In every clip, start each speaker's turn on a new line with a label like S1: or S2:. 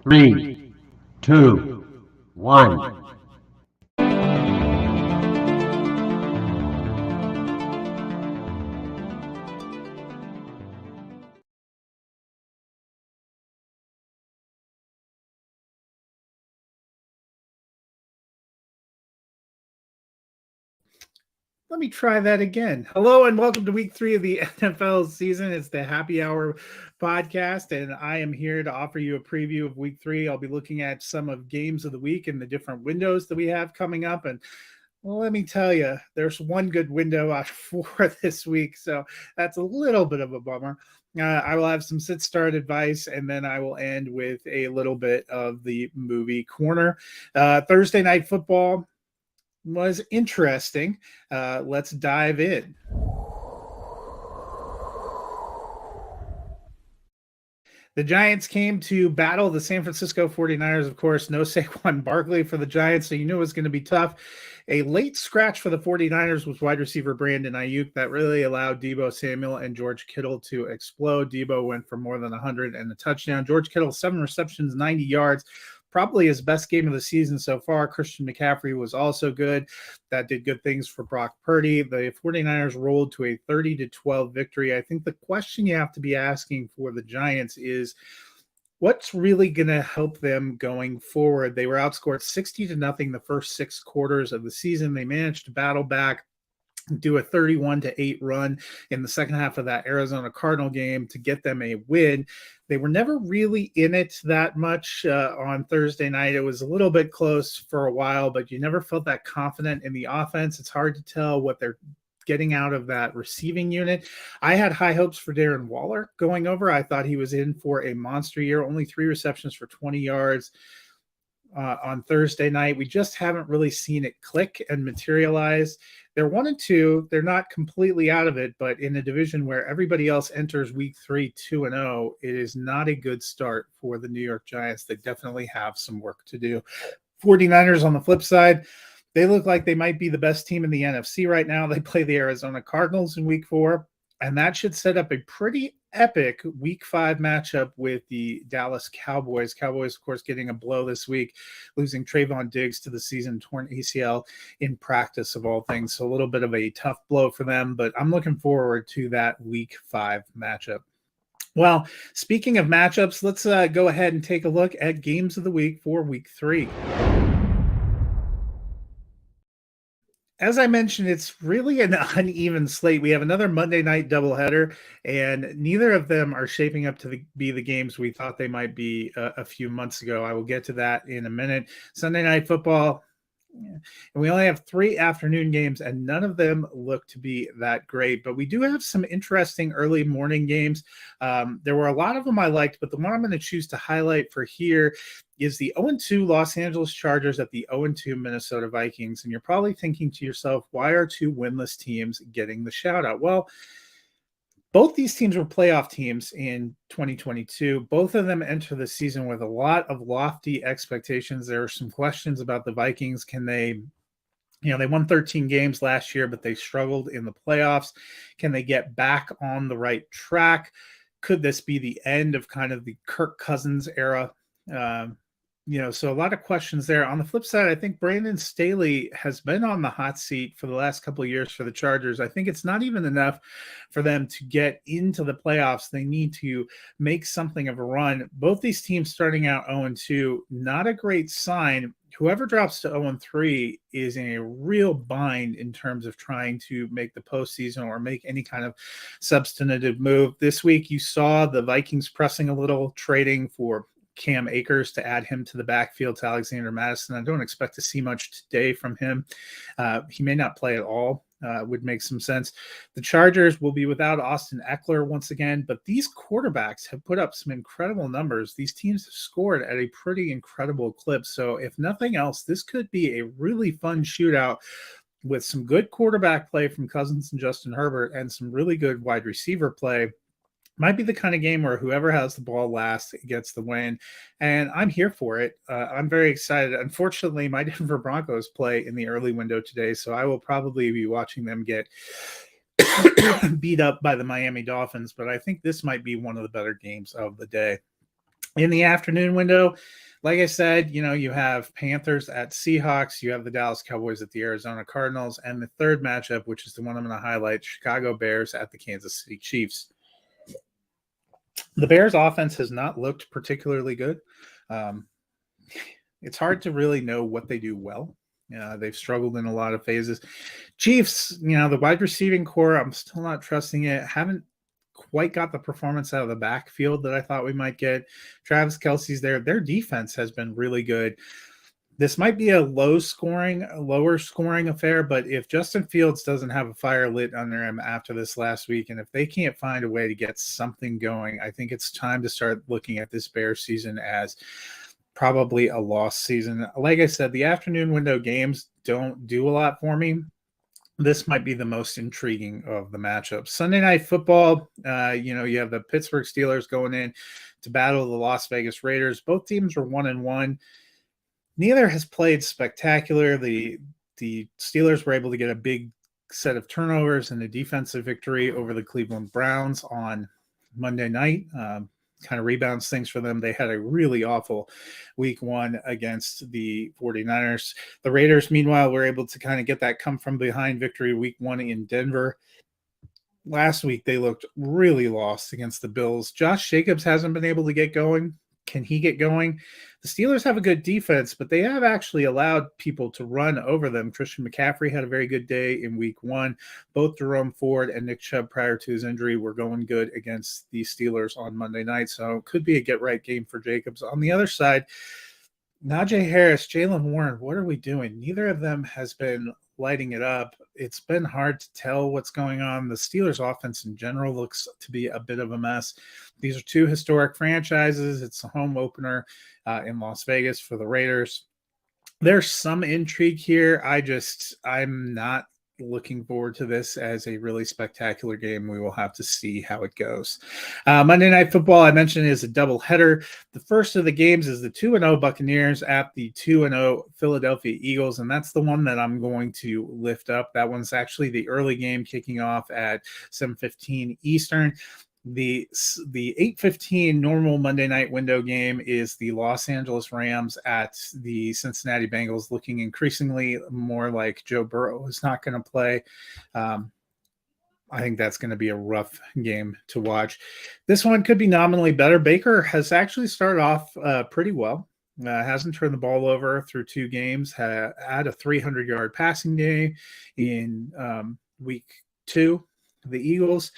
S1: Three, two, one.
S2: Let me try that again. Hello and welcome to week 3 of the NFL season. It's the Happy Hour podcast, and I am here to offer you a preview of week 3. I'll be looking at some of games of the week and the different windows that we have coming up. And well, let me tell you, there's one good window out of 4 this week, so that's a little bit of a bummer. I will have some sit start advice, and then I will end with a little bit of the movie corner. Thursday night football was interesting. Let's dive in. The Giants came to battle the San Francisco 49ers. Of course, no Saquon Barkley for the Giants, so you knew it was going to be tough. A late scratch for the 49ers was wide receiver Brandon Ayuk. That really allowed Deebo Samuel and George Kittle to explode. Deebo went for more than 100 and a touchdown. George Kittle, 7 receptions, 90 yards. Probably his best game of the season so far. Christian McCaffrey was also good. That did good things for Brock Purdy. The 49ers rolled to a 30-12 victory. I think the question you have to be asking for the Giants is, what's really going to help them going forward? They were outscored 60-0 the first 6 quarters of the season. They managed to battle back, do a 31-8 run in the second half of that Arizona Cardinal game to get them a win. They were never really in it that much on Thursday night. It was a little bit close for a while, but you never felt that confident in the offense. It's hard to tell what they're getting out of that receiving unit. I had high hopes for Darren Waller going over. I thought he was in for a monster year, only 3 receptions for 20 yards. On Thursday night. We just haven't really seen it click and materialize. They're 1-2. They're not completely out of it, but in a division where everybody else enters week 3 2-0, it is not a good start for the New York Giants. They definitely have some work to do. 49ers on the flip side, they look like they might be the best team in the NFC right now. They play the Arizona Cardinals in week 4, and that should set up a pretty epic week 5 matchup with the Dallas Cowboys. Cowboys, of course, getting a blow this week, losing Trayvon Diggs to the season, torn ACL in practice of all things. So a little bit of a tough blow for them, but I'm looking forward to that week 5 matchup. Well, speaking of matchups, let's go ahead and take a look at games of the week for week 3. As I mentioned, it's really an uneven slate. We have another Monday night doubleheader, and neither of them are shaping up to be the games we thought they might be a few months ago. I will get to that in a minute. Sunday night football, and we only have 3 afternoon games, and none of them look to be that great. But we do have some interesting early morning games. There were a lot of them I liked, but the one I'm going to choose to highlight for here is the 0-2 Los Angeles Chargers at the 0-2 Minnesota Vikings. And you're probably thinking to yourself, why are 2 winless teams getting the shout out? Well, both these teams were playoff teams in 2022. Both of them enter the season with a lot of lofty expectations. There are some questions about the Vikings. Can they, they won 13 games last year, but they struggled in the playoffs. Can they get back on the right track? Could this be the end of kind of the Kirk Cousins era? So a lot of questions there. On the flip side, I think Brandon Staley has been on the hot seat for the last couple of years for the Chargers. I think it's not even enough for them to get into the playoffs. They need to make something of a run. Both these teams starting out 0-2, not a great sign. Whoever drops to 0-3 is in a real bind in terms of trying to make the postseason or make any kind of substantive move. This week, you saw the Vikings pressing a little, trading for Cam Akers to add him to the backfield to Alexander Mattison. I don't expect to see much today from him. He may not play at all. Would make some sense. The Chargers will be without Austin Eckler once again, but these quarterbacks have put up some incredible numbers. These teams have scored at a pretty incredible clip. So if nothing else, this could be a really fun shootout with some good quarterback play from Cousins and Justin Herbert and some really good wide receiver play. Might be the kind of game where whoever has the ball last gets the win, and I'm here for it. I'm very excited. Unfortunately, my Denver Broncos play in the early window today, so I will probably be watching them get beat up by the Miami Dolphins, but I think this might be one of the better games of the day. In the afternoon window, like I said, you have Panthers at Seahawks, you have the Dallas Cowboys at the Arizona Cardinals, and the third matchup, which is the one I'm going to highlight, Chicago Bears at the Kansas City Chiefs. The Bears offense has not looked particularly good. It's hard to really know what they do well. They've struggled in a lot of phases. Chiefs, the wide receiving core, I'm still not trusting it. Haven't quite got the performance out of the backfield that I thought we might get. Travis Kelce's there. Their defense has been really good. This might be a lower scoring affair, but if Justin Fields doesn't have a fire lit under him after this last week, and if they can't find a way to get something going, I think it's time to start looking at this Bears season as probably a lost season. Like I said, the afternoon window games don't do a lot for me. This might be the most intriguing of the matchups. Sunday Night Football, you have the Pittsburgh Steelers going in to battle the Las Vegas Raiders. Both teams are 1-1. Neither has played spectacular. The Steelers were able to get a big set of turnovers and a defensive victory over the Cleveland Browns on Monday night. Kind of rebounds things for them. They had a really awful week 1 against the 49ers. The Raiders, meanwhile, were able to kind of get that come from behind victory week 1 in Denver. Last week, they looked really lost against the Bills. Josh Jacobs hasn't been able to get going. Can he get going? The Steelers have a good defense, but they have actually allowed people to run over them. Christian McCaffrey had a very good day in week 1. Both Jerome Ford and Nick Chubb, prior to his injury, were going good against the Steelers on Monday night. So it could be a get-right game for Jacobs. On the other side, Najee Harris, Jaylen Warren, what are we doing? Neither of them has been lighting it up. It's been hard to tell what's going on. The Steelers offense in general looks to be a bit of a mess. These are two historic franchises. It's a home opener in Las Vegas for the Raiders. There's some intrigue here. I'm not looking forward to this as a really spectacular game. We will have to see how it goes. Monday Night Football, I mentioned, is a doubleheader. The first of the games is the 2-0 Buccaneers at the 2-0 Philadelphia Eagles, and that's the one that I'm going to lift up. That one's actually the early game, kicking off at 7:15 Eastern. The 8:15 normal Monday night window game is the Los Angeles Rams at the Cincinnati Bengals, looking increasingly more like Joe Burrow is not going to play. I think that's going to be a rough game to watch. This one could be nominally better. Baker has actually started off pretty well. Hasn't turned the ball over through 2 games. Had a 300-yard passing day in week 2. The Eagles,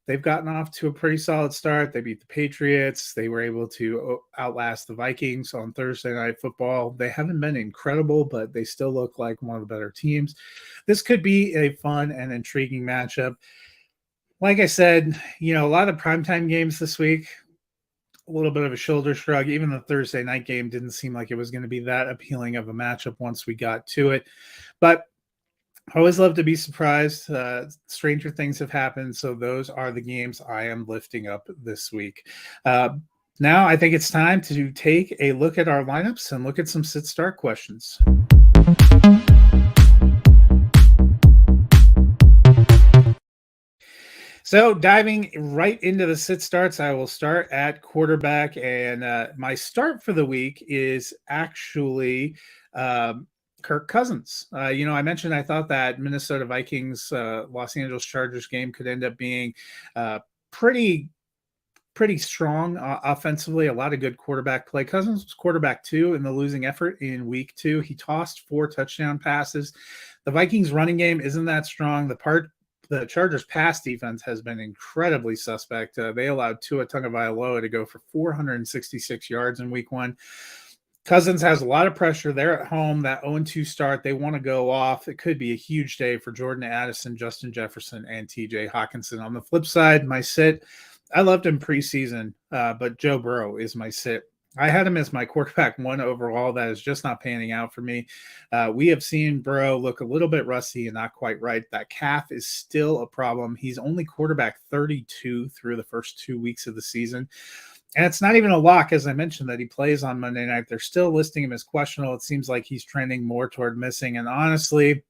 S2: they've gotten off to a pretty solid start. They beat the Patriots. They were able to outlast the Vikings on Thursday Night Football. They haven't been incredible, but they still look like one of the better teams. This could be a fun and intriguing matchup. Like I said, a lot of primetime games this week, a little bit of a shoulder shrug. Even the Thursday night game didn't seem like it was going to be that appealing of a matchup once we got to it. But I always love to be surprised. Stranger things have happened. So those are the games I am lifting up this week. Now I think it's time to take a look at our lineups and look at some sit-start questions. So diving right into the sit starts, I will start at quarterback. And my start for the week is actually Kirk Cousins. I mentioned I thought that Minnesota Vikings, Los Angeles Chargers game could end up being pretty strong offensively. A lot of good quarterback play. Cousins was quarterback 2 in the losing effort in week 2. He tossed 4 touchdown passes. The Vikings running game isn't that strong. The Chargers pass defense has been incredibly suspect. They allowed Tua Tagovailoa to go for 466 yards in week 1. Cousins has a lot of pressure. They're at home. That 0-2 start, they want to go off. It could be a huge day for Jordan Addison, Justin Jefferson, and TJ Hawkinson. On the flip side, my sit, I loved him preseason, but Joe Burrow is my sit. I had him as my quarterback 1 overall. That is just not panning out for me. We have seen Burrow look a little bit rusty and not quite right. That calf is still a problem. He's only quarterback 32 through the first 2 weeks of the season. And it's not even a lock, as I mentioned, that he plays on Monday night. They're still listing him as questionable. It seems like he's trending more toward missing. And honestly,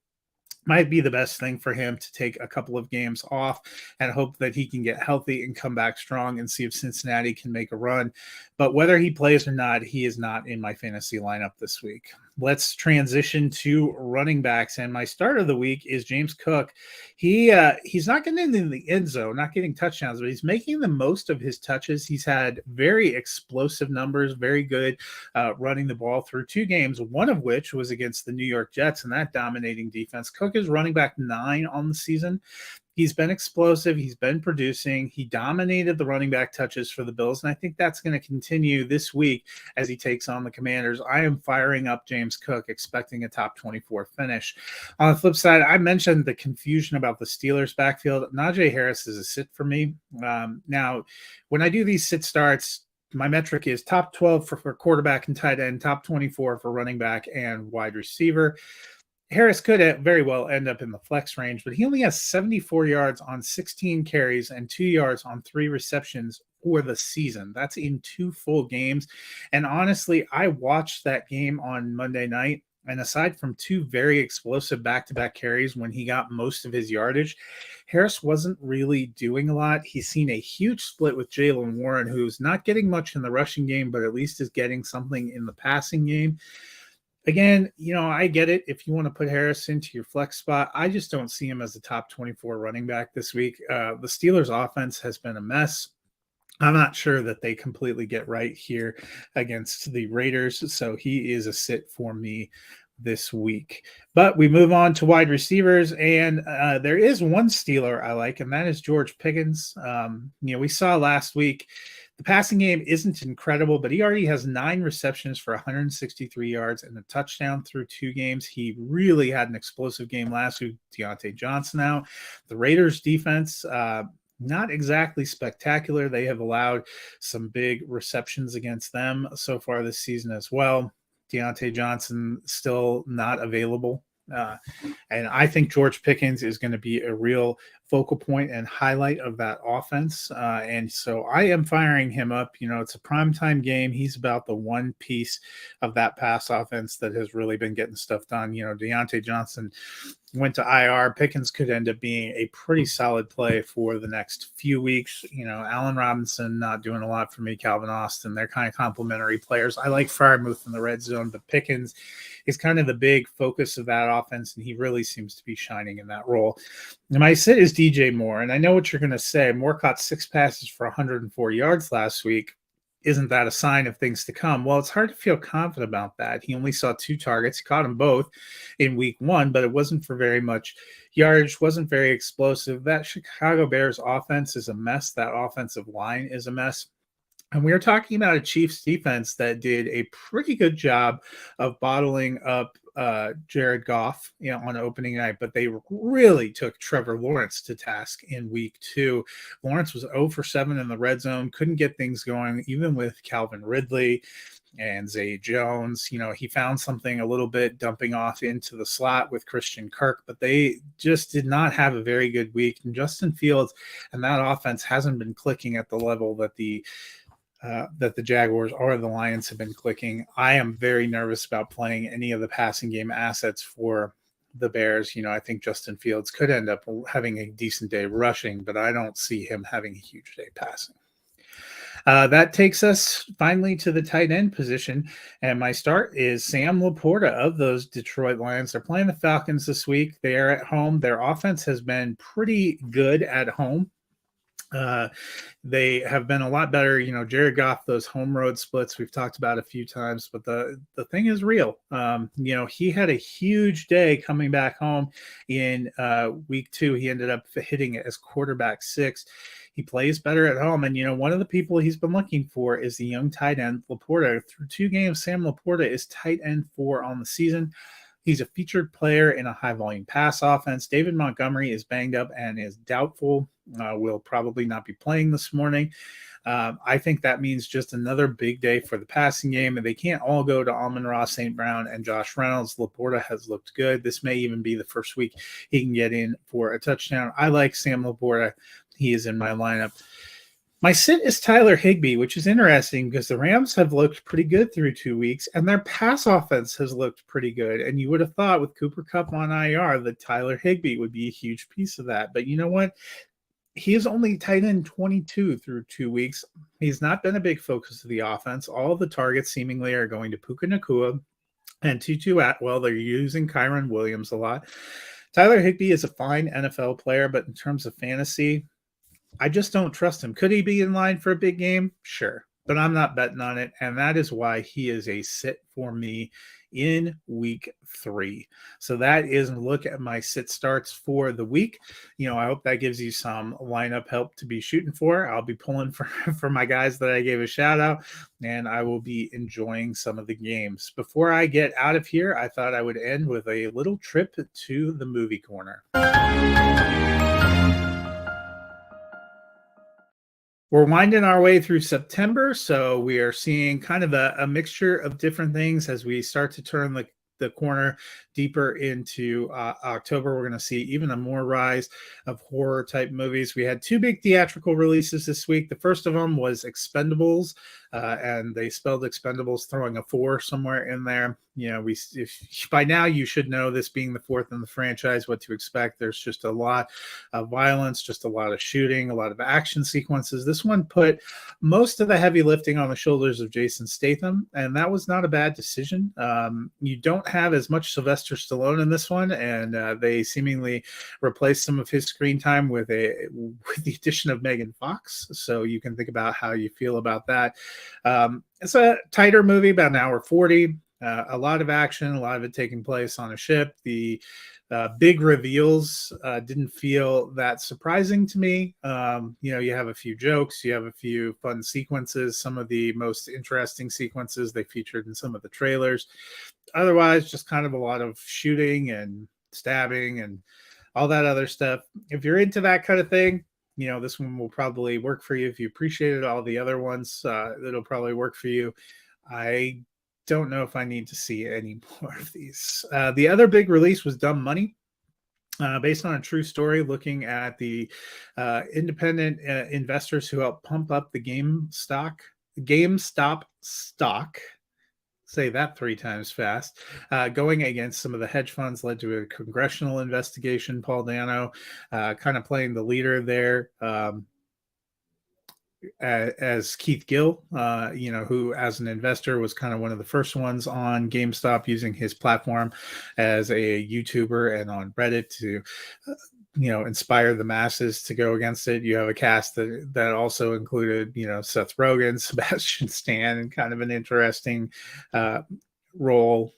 S2: might be the best thing for him to take a couple of games off and hope that he can get healthy and come back strong and see if Cincinnati can make a run. But whether he plays or not, he is not in my fantasy lineup this week. Let's transition to running backs. And my start of the week is James Cook. He's not getting into the end zone, not getting touchdowns, but he's making the most of his touches. He's had very explosive numbers, very good running the ball through 2 games, one of which was against the New York Jets and that dominating defense. Cook is running back 9 on the season. He's been explosive. He's been producing. He dominated the running back touches for the Bills, and I think that's going to continue this week as he takes on the Commanders. I am firing up James Cook, expecting a top 24 finish. On the flip side, I mentioned the confusion about the Steelers backfield. Najee Harris is a sit for me. Now, when I do these sit starts, my metric is top 12 for quarterback and tight end, top 24 for running back and wide receiver. Harris could very well end up in the flex range, but he only has 74 yards on 16 carries and 2 yards on 3 receptions for the season. That's in 2 full games. And honestly, I watched that game on Monday night, and aside from 2 very explosive back-to-back carries when he got most of his yardage, Harris wasn't really doing a lot. He's seen a huge split with Jaylen Warren, who's not getting much in the rushing game, but at least is getting something in the passing game. Again, I get it if you want to put Harris into your flex spot. I just don't see him as a top 24 running back this week. The Steelers' offense has been a mess. I'm not sure that they completely get right here against the Raiders, so he is a sit for me this week. But we move on to wide receivers, and there is one Steeler I like, and that is George Pickens. We saw last week the passing game isn't incredible, but he already has 9 receptions for 163 yards and a touchdown through 2 games. He really had an explosive game last week. Deontay Johnson out. The Raiders defense, not exactly spectacular. They have allowed some big receptions against them so far this season as well. Deontay Johnson still not available. And I think George Pickens is going to be a real focal point and highlight of that offense. And so I am firing him up. It's a primetime game. He's about the one piece of that pass offense that has really been getting stuff done. Deontay Johnson went to IR. Pickens could end up being a pretty solid play for the next few weeks. Allen Robinson not doing a lot for me. Calvin Austin, they're kind of complementary players. I like Freiermuth in the red zone, but Pickens is kind of the big focus of that offense, and he really seems to be shining in that role. And my sit is DJ Moore, and I know what you're going to say. Moore caught 6 passes for 104 yards last week. Isn't that a sign of things to come? Well, it's hard to feel confident about that. He only saw 2 targets. He caught them both in week 1, but it wasn't for very much yardage, wasn't very explosive. That Chicago Bears offense is a mess. That offensive line is a mess. And we are talking about a Chiefs defense that did a pretty good job of bottling up Jared Goff, on opening night, but they really took Trevor Lawrence to task in week 2. Lawrence was 0 for 7 in the red zone, couldn't get things going, even with Calvin Ridley and Zay Jones. He found something a little bit dumping off into the slot with Christian Kirk, but they just did not have a very good week. And Justin Fields and that offense hasn't been clicking at the level that the Jaguars or the Lions have been clicking. I am very nervous about playing any of the passing game assets for the Bears. I think Justin Fields could end up having a decent day rushing, but I don't see him having a huge day passing. That takes us finally to the tight end position, and my start is Sam Laporta of those Detroit Lions. They're playing the Falcons this week. They are at home. Their offense has been pretty good at home. They have been a lot better. Jared Goff, those home road splits we've talked about a few times, but the thing is real. He had a huge day coming back home in week 2. He ended up hitting it as quarterback 6. He plays better at home. And, one of the people he's been looking for is the young tight end, Laporta. Through 2 games, Sam Laporta is tight end 4 on the season. He's a featured player in a high-volume pass offense. David Montgomery is banged up and is doubtful. Will probably not be playing this morning. I think that means just another big day for the passing game, and they can't all go to Amon-Ra St. Brown and Josh Reynolds. Laporta has looked good. This may even be the first week he can get in for a touchdown. I like Sam Laporta. He is in my lineup. My sit is Tyler Higbee, which is interesting because the Rams have looked pretty good through 2 weeks, and their pass offense has looked pretty good. And you would have thought with Cooper Kupp on IR that Tyler Higbee would be a huge piece of that. But you know what? He is only tight end 22 through 2 weeks. He's not been a big focus of the offense. All of the targets seemingly are going to Puka Nacua and Tutu Atwell. They're using Kyron Williams a lot. Tyler Higbee is a fine NFL player, but in terms of fantasy, I just don't trust him. Could he be in line for a big game? Sure, but I'm not betting on it, and that is why he is a sit for me in week 3. So that is a look at my sit starts for the week. I hope that gives you some lineup help to be shooting for. I'll be pulling for my guys that I gave a shout out, and I will be enjoying some of the games. Before I get out of here, I thought I would end with a little trip to the movie corner. We're winding our way through September, so we are seeing kind of a mixture of different things as we start to turn the corner deeper into October. We're going to see even a more rise of horror type movies. We had 2 big theatrical releases this week. The first of them was Expendables, and they spelled Expendables throwing a 4 somewhere in there. If by now you should know, this being the 4th in the franchise, what to expect. There's just a lot of violence, just a lot of shooting, a lot of action sequences. This one put most of the heavy lifting on the shoulders of Jason Statham, and that was not a bad decision. You don't have as much Sylvester Stallone in this one, and they seemingly replaced some of his screen time with the addition of Megan Fox. So you can think about how you feel about that. It's a tighter movie, about an hour 40. A lot of action, a lot of it taking place on a ship. The big reveals didn't feel that surprising to me. You have a few jokes, you have a few fun sequences. Some of the most interesting sequences they featured in some of the trailers. Otherwise, just kind of a lot of shooting and stabbing and all that other stuff. If you're into that kind of thing, this one will probably work for you. If you appreciated all the other ones, it'll probably work for you. I don't know if I need to see any more of these. The other big release was Dumb Money, based on a true story, looking at the independent investors who helped pump up the GameStop stock. Say that 3 times fast. Going against some of the hedge funds led to a congressional investigation. Paul Dano kind of playing the leader there. As Keith Gill, who as an investor was kind of one of the first ones on GameStop, using his platform as a YouTuber and on Reddit to, inspire the masses to go against it. You have a cast that also included, Seth Rogen, Sebastian Stan, and kind of an interesting role.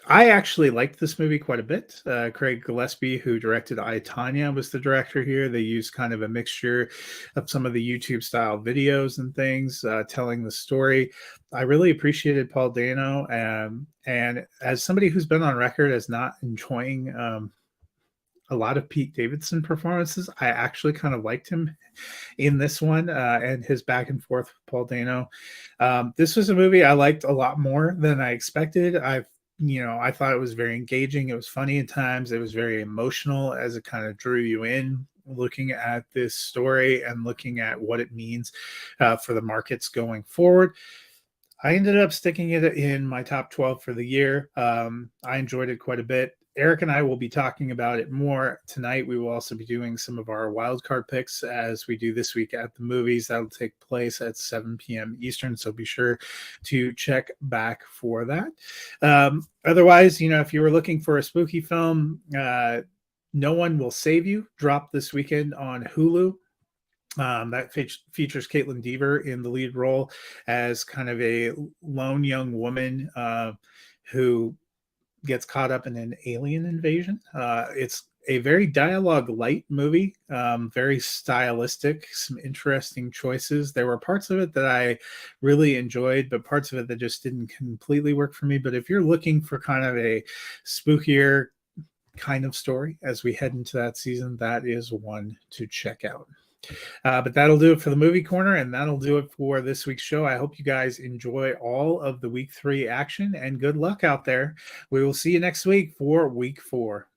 S2: I actually liked this movie quite a bit. Craig Gillespie, who directed I, Tonya, was the director here. They used kind of a mixture of some of the YouTube style videos and things, telling the story. I really appreciated Paul Dano. And as somebody who's been on record as not enjoying a lot of Pete Davidson performances, I actually kind of liked him in this one, and his back and forth with Paul Dano. This was a movie I liked a lot more than I expected. I thought it was very engaging. It was funny at times. It was very emotional as it kind of drew you in, looking at this story and looking at what it means for the markets going forward. I ended up sticking it in my top 12 for the year. I enjoyed it quite a bit. Eric and I will be talking about it more tonight. We will also be doing some of our wildcard picks as we do this week at the movies. That'll take place at 7 p.m. Eastern, so be sure to check back for that. Otherwise, if you were looking for a spooky film, No One Will Save You dropped this weekend on Hulu. That features Caitlin Dever in the lead role as kind of a lone young woman who gets caught up in an alien invasion. It's a very dialogue light movie, very stylistic, some interesting choices. There were parts of it that I really enjoyed, but parts of it that just didn't completely work for me. But if you're looking for kind of a spookier kind of story as we head into that season, that is one to check out. But that'll do it for the movie corner, and that'll do it for this week's show. I hope you guys enjoy all of the week 3 action, and good luck out there. We will see you next week for week 4.